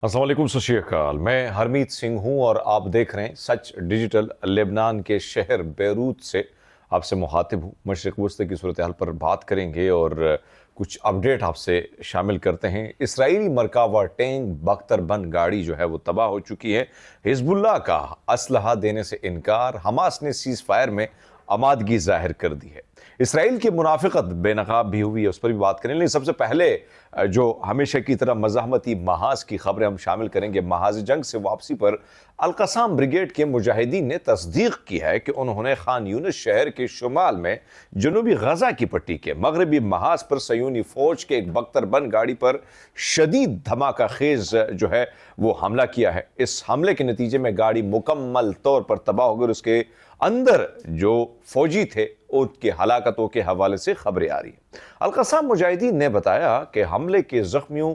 अस्सलाम वालेकुम, सत श्री अकाल। मैं हरमीत सिंह हूँ और आप देख रहे हैं सच डिजिटल। लेबनान के शहर बेरूत से आपसे मुखातिब हूँ। मशरिक़ वस्ती की सूरत हाल पर बात करेंगे और कुछ अपडेट आपसे शामिल करते हैं। इसराइली मरकावा टैंक बख्तरबंद गाड़ी जो है वो तबाह हो चुकी है। हिजबुल्लाह का असलहा देने से इनकार, हमास ने सीज़ फायर में आमादगी जाहिर कर दी है। इसराइल की मुनाफिकत बेनकाब भी हुई है, उस पर भी बात करें। लेकिन सबसे पहले जो हमेशा की तरह मज़ाहमती महाज की खबरें हम शामिल करेंगे। महाज जंग से वापसी पर अल-कसाम ब्रिगेड के मुजाहिदीन ने तस्दीक की है कि उन्होंने खान यूनिस शहर के शुमाल में जनूबी गजा की पट्टी के मगरबी महाज पर सयूनी फौज के एक बख्तरबंद गाड़ी पर शदीद धमाका खेज जो है वो हमला किया है। इस हमले के नतीजे में गाड़ी मुकम्मल तौर पर तबाह हो गई। उसके अंदर जो फौजी थे उनकी हलाकतों के हवाले से खबरें आ रही हैं। अल-कसाम मुजाहिदीन ने बताया कि हमले के जख्मियों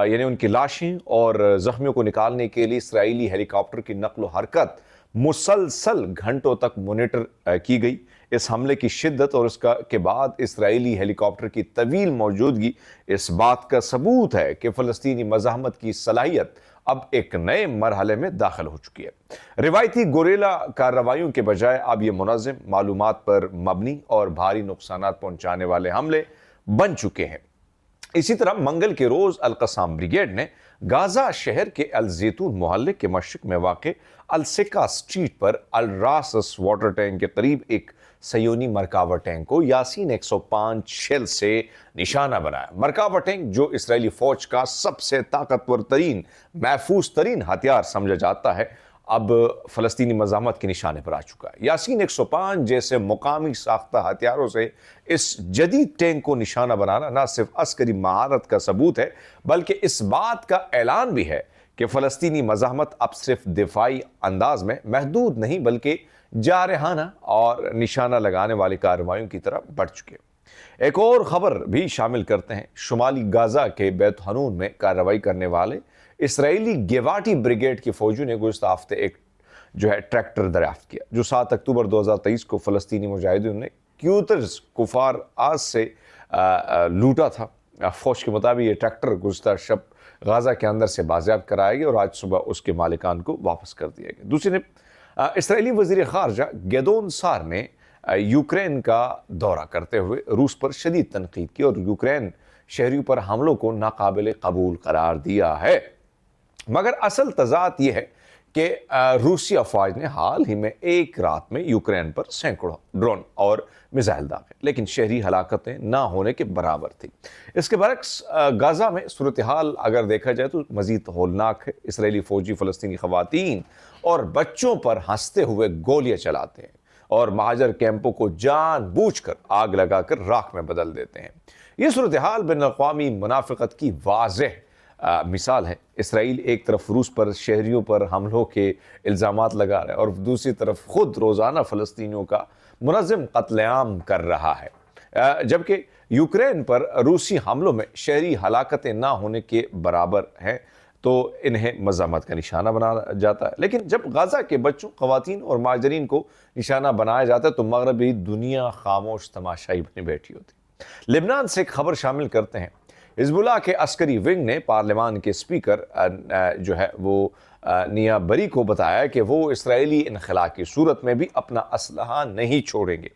यानी उनकी लाशें और जख्मियों को निकालने के लिए इसराइली हेलीकॉप्टर की नकलो हरकत मुसलसल घंटों तक मॉनिटर की गई। इस हमले की शिद्दत और उसका के बाद इसराइली हेलीकॉप्टर की तवील मौजूदगी इस बात का सबूत है कि फ़लस्तीनी मज़ाहमत की सलाहियत अब एक नए मरहले में दाखिल हो चुकी है। रिवायती गोरेला कार्रवाइयों के बजाय अब ये मुनज़्ज़म, मालूमात पर मबनी और भारी नुकसानात पहुंचाने वाले हमले बन चुके हैं। इसी तरह मंगल के रोज अल-कसाम ब्रिगेड ने गाजा शहर के अल जैतून मोहल्ले के मशरक में वाक़ अल-सिका स्ट्रीट पर अल रासस वाटर टैंक के करीब एक सयोनी मरकावा टैंक को यासीन 105 शेल से निशाना बनाया। मरकावा टैंक जो इसराइली फौज का सबसे ताकतवर तरीन, महफूज तरीन हथियार समझा जाता है, अब फ़लस्तीनी मज़ाहमत के निशाने पर आ चुका है। यासीन 105 जैसे मुकामी साख्ता हथियारों से इस जदीद टैंक को निशाना बनाना न सिर्फ अस्करी महारत का सबूत है, बल्कि इस बात का ऐलान भी है कि फ़लस्तीनी मज़ाहमत अब सिर्फ दिफाई अंदाज में महदूद नहीं बल्कि जारहाना और निशाना लगाने वाली कार्रवाइयों की तरफ बढ़ चुके हैं। एक और खबर भी शामिल करते हैं। शुमाली गाजा के बैत हनून में कार्रवाई करने वाले इसराइली गेवाटी ब्रिगेड के फौजियों ने गुज़श्ता हफ्ते एक जो है ट्रैक्टर दरियाफ्त किया जो 7 अक्टूबर 2023 को फ़लस्तीनी मुजाहिदीन ने क्यूतर्स कुफार आज से लूटा था। फौज के मुताबिक ये ट्रैक्टर गुज़श्ता शब गाजा के अंदर से बाजियाब कराया गया और आज सुबह उसके मालिकान को वापस कर दिया गया। दूसरी ने इसराइली वज़ीर ख़ारजा गेदोन सार ने यूक्रेन का दौरा करते हुए रूस पर शदीद तनकीद की और यूक्रेन शहरियों पर हमलों को नाकाबिल कबूल करार दिया है। मगर असल तज़ाद ये है कि रूसी अफवाज ने हाल ही में एक रात में यूक्रेन पर सैकड़ों ड्रोन और मिसाइल दागे, लेकिन शहरी हलाकतें ना होने के बराबर थी। इसके बरक्स गाजा में सूरत हाल अगर देखा जाए तो मज़ीद होलनाक है। इसराइली फ़ौजी फ़लस्तीनी ख़वातीन और बच्चों पर हंसते हुए गोलियां चलाते हैं और महाजर कैंपों को जानबूझकर आग लगाकर राख में बदल देते हैं। ये सूरत हाल बैन अक़वामी मुनाफ़िक़त की वाज़ेह मिसाल है। इसराइल एक तरफ रूस पर शहरियों पर हमलों के इल्ज़ामात लगा रहा है और दूसरी तरफ खुद रोज़ाना फ़लस्तीनियों का मुनज़्ज़म कत्लेआम कर रहा है, जबकि यूक्रेन पर रूसी हमलों में शहरी हलाकतें ना होने के बराबर हैं, तो इन्हें मज़ाहमत का निशाना बनाया जाता है। लेकिन जब गाज़ा के बच्चों, ख़वातीन और माजरीन को निशाना बनाया जाता है तो मगरबी दुनिया खामोश तमाशाई बनी बैठी होती। लेबनान से एक खबर शामिल करते हैं। हिजबुल्लाह के अस्करी विंग ने पार्लियामान के स्पीकर जो है वो निया बरी को बताया कि वो इसराइली इनखला की सूरत में भी अपना असलहा नहीं छोड़ेंगे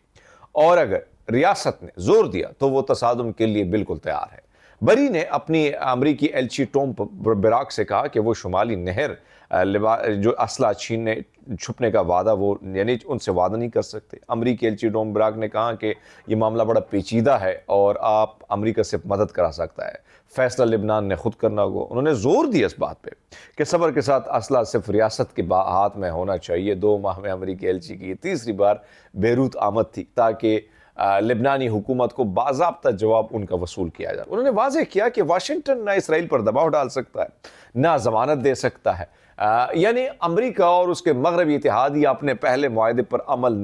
और अगर रियासत ने जोर दिया तो वो तसादुम के लिए बिल्कुल तैयार है। बरी ने अपनी अमरीकी एलची टॉम ब्राक से कहा कि वो शुमाली नहर जो असला छीनने छुपने का वादा वो यानी उनसे वादा नहीं कर सकते। अमरीकी एलची टॉम ब्राक ने कहा कि ये मामला बड़ा पेचीदा है और आप अमरीका से मदद करा सकता है, फैसला लेबनान ने खुद करना होगा। उन्होंने जोर दिया इस बात पे कि सब्र के साथ असला सिर्फ रियासत के हाथ में होना चाहिए। 2 माह में अमरीकी एलची की तीसरी बार बेरूत आमद थी ताकि लेबनानी हुकूमत को बाज़ाब्ता जवाब उनका वसूल किया जाए। उन्होंने वाज़ेह किया कि वाशिंगटन ना इसराइल पर दबाव डाल सकता है, ना ज़मानत दे सकता है। यानी अमरीका और उसके मगरबी इत्तेहादी अपने पहले मुआहदे पर अमल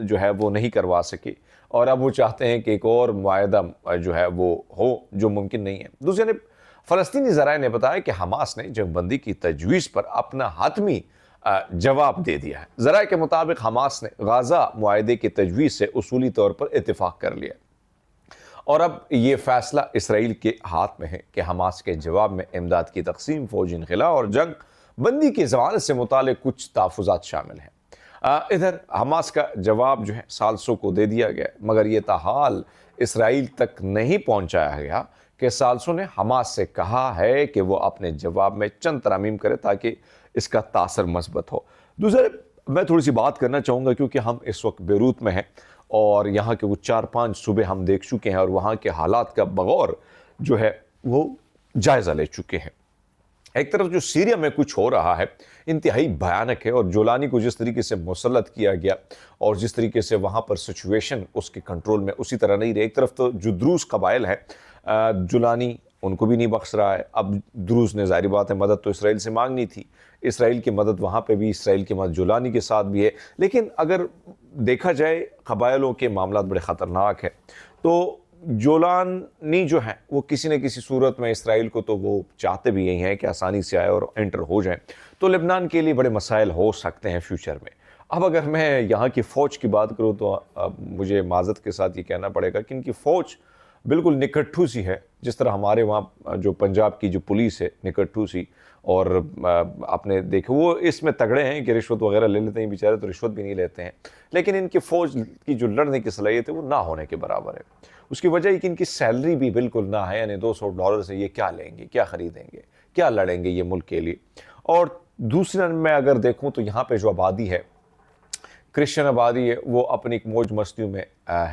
जो है वो नहीं करवा सके और अब वो चाहते हैं कि एक और मुआहदा जो है वो हो, जो मुमकिन नहीं है। दूसरी ने फ़लस्तीनी ज़राए ने बताया कि हमास ने जंगबंदी की तजवीज़ पर अपना हतमी जवाब दे दिया है। ज़राए के मुताबिक हमास ने गाज़ा मुआहदे की तजवीज़ से उसूली तौर पर इत्तेफाक कर लिया اور اب یہ فیصلہ اسرائیل کے ہاتھ میں ہے کہ حماس کے جواب میں امداد کی تقسیم، فوجی انخلا اور جنگ بندی کی ضمانت سے متعلق کچھ تحفظات شامل ہیں۔ ادھر حماس کا جواب جو ہے ثالثوں کو دے دیا گیا، مگر یہ تاحال اسرائیل تک نہیں پہنچایا گیا کہ ثالثوں نے حماس سے کہا ہے کہ وہ اپنے جواب میں چند ترامیم کرے تاکہ اس کا تاثر مثبت ہو۔ دوسرے میں تھوڑی سی بات کرنا چاہوں گا کیونکہ ہم اس وقت بیروت میں ہیں اور یہاں کے وہ 4-5 صوبے ہم دیکھ چکے ہیں اور وہاں کے حالات کا بغور جو ہے وہ جائزہ لے چکے ہیں۔ ایک طرف جو سیریا میں کچھ ہو رہا ہے انتہائی بھیانک ہے، اور جولانی کو جس طریقے سے مسلط کیا گیا اور جس طریقے سے وہاں پر سچویشن اس کے کنٹرول میں اسی طرح نہیں رہے۔ ایک طرف تو جو دروز قبائل ہے، جولانی ان کو بھی نہیں بخش رہا ہے۔ اب دروز نے ظاہری بات ہے مدد تو اسرائیل سے مانگنی تھی، اسرائیل کی مدد وہاں پہ بھی، اسرائیل کی مدد جولانی کے ساتھ بھی ہے، لیکن اگر دیکھا جائے قبائلوں کے معاملات بڑے خطرناک ہیں۔ تو جولانی جو ہیں وہ کسی نہ کسی صورت میں اسرائیل کو تو وہ چاہتے بھی یہی ہیں کہ آسانی سے آئے اور انٹر ہو جائیں، تو لبنان کے لیے بڑے مسائل ہو سکتے ہیں فیوچر میں۔ اب اگر میں یہاں کی فوج کی بات کروں تو مجھے معذرت کے ساتھ یہ کہنا پڑے گا کہ ان کی فوج بالکل نکٹھو سی ہے، جس طرح ہمارے وہاں جو پنجاب کی جو پولیس ہے نکٹھو سی، اور آپ نے دیکھا وہ اس میں تگڑے ہیں کہ رشوت وغیرہ لے لیتے ہیں، بیچارے تو رشوت بھی نہیں لیتے ہیں، لیکن ان کی فوج کی جو لڑنے کی صلاحیت ہے وہ نہ ہونے کے برابر ہے۔ اس کی وجہ ہے کہ ان کی سیلری بھی بالکل نہ ہے، یعنی $200 سے یہ کیا لیں گے، کیا خریدیں گے، کیا لڑیں گے یہ ملک کے لیے۔ اور دوسرا میں اگر دیکھوں تو یہاں پہ جو آبادی ہے، کرسچن آبادی ہے، وہ اپنی ایک موج مستیوں میں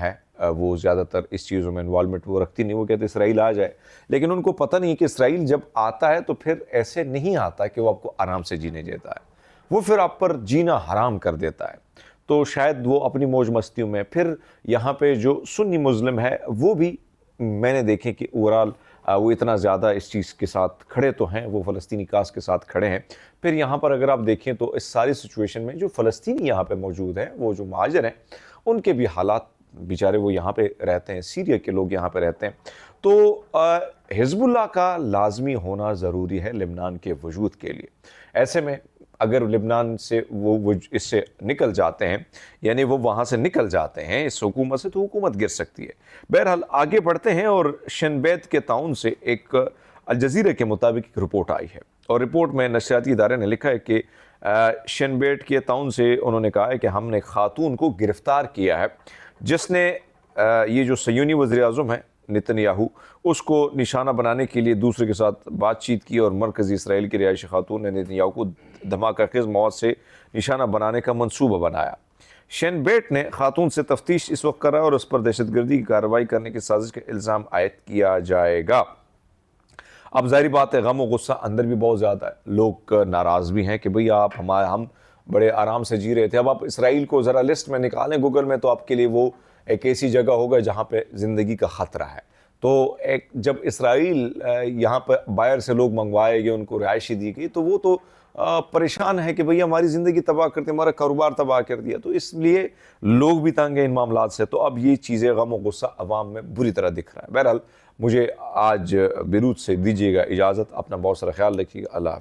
ہے، وہ زیادہ تر اس چیزوں میں انوالومنٹ وہ رکھتی نہیں۔ وہ کہتے اسرائیل آ جائے، لیکن ان کو پتہ نہیں کہ اسرائیل جب آتا ہے تو پھر ایسے نہیں آتا کہ وہ آپ کو آرام سے جینے دیتا ہے، وہ پھر آپ پر جینا حرام کر دیتا ہے۔ تو شاید وہ اپنی موج مستیوں میں پھر یہاں پہ جو سنی مسلم ہے وہ بھی میں نے دیکھے کہ اوورال وہ اتنا زیادہ اس چیز کے ساتھ کھڑے تو ہیں، وہ فلسطینی کاز کے ساتھ کھڑے ہیں۔ پھر یہاں پر اگر آپ دیکھیں تو اس ساری سچویشن میں جو فلسطینی یہاں پہ موجود ہیں، وہ جو مہاجر ہیں، ان کے بھی حالات بیچارے وہ یہاں پہ رہتے ہیں، سیریا کے لوگ یہاں پہ رہتے ہیں۔ تو حزب اللہ کا لازمی ہونا ضروری ہے لبنان کے وجود کے لیے۔ ایسے میں اگر لبنان سے وہ اس سے نکل جاتے ہیں، یعنی وہ وہاں سے نکل جاتے ہیں اس حکومت سے، تو حکومت گر سکتی ہے۔ بہرحال آگے بڑھتے ہیں، اور شن بیت کے تعاون سے ایک الجزیرہ کے مطابق ایک رپورٹ آئی ہے، اور رپورٹ میں نشریاتی ادارے نے لکھا ہے کہ شن بیت کے تعاون سے انہوں نے کہا ہے کہ ہم نے خاتون کو گرفتار کیا ہے جس نے یہ جو صہیونی وزیر اعظم ہے نتن یاہو، اس کو نشانہ بنانے کے لیے دوسرے کے ساتھ بات چیت کی، اور مرکزی اسرائیل کی رہائشی خاتون نے نتن یاہو کو دھماکہ خیز مواد سے نشانہ بنانے کا منصوبہ بنایا۔ شن بیٹ نے خاتون سے تفتیش اس وقت کرا اور اس پر دہشت گردی کی کارروائی کرنے کی سازش کا الزام عائد کیا جائے گا۔ اب ظاہری بات ہے غم و غصہ اندر بھی بہت زیادہ ہے، لوگ ناراض بھی ہیں کہ بھئی ہم بڑے آرام سے جی رہے تھے۔ اب آپ اسرائیل کو ذرا لسٹ میں نکالیں گوگل میں تو آپ کے لیے وہ ایک ایسی جگہ ہوگا جہاں پہ زندگی کا خطرہ ہے۔ تو جب اسرائیل یہاں پہ باہر سے لوگ منگوائے گئے، ان کو رہائشی دی گئی، تو وہ تو پریشان ہے کہ بھئی ہماری زندگی تباہ کرتے، ہمارا کاروبار تباہ کر دیا، تو اس لیے لوگ بھی تنگ ہیں ان معاملات سے۔ تو اب یہ چیزیں غم و غصہ عوام میں بری طرح دکھ رہا ہے۔ بہرحال مجھے آج بیروت سے دیجیے گا اجازت، اپنا بہت سارا خیال رکھیے گا، اللہ حافظ۔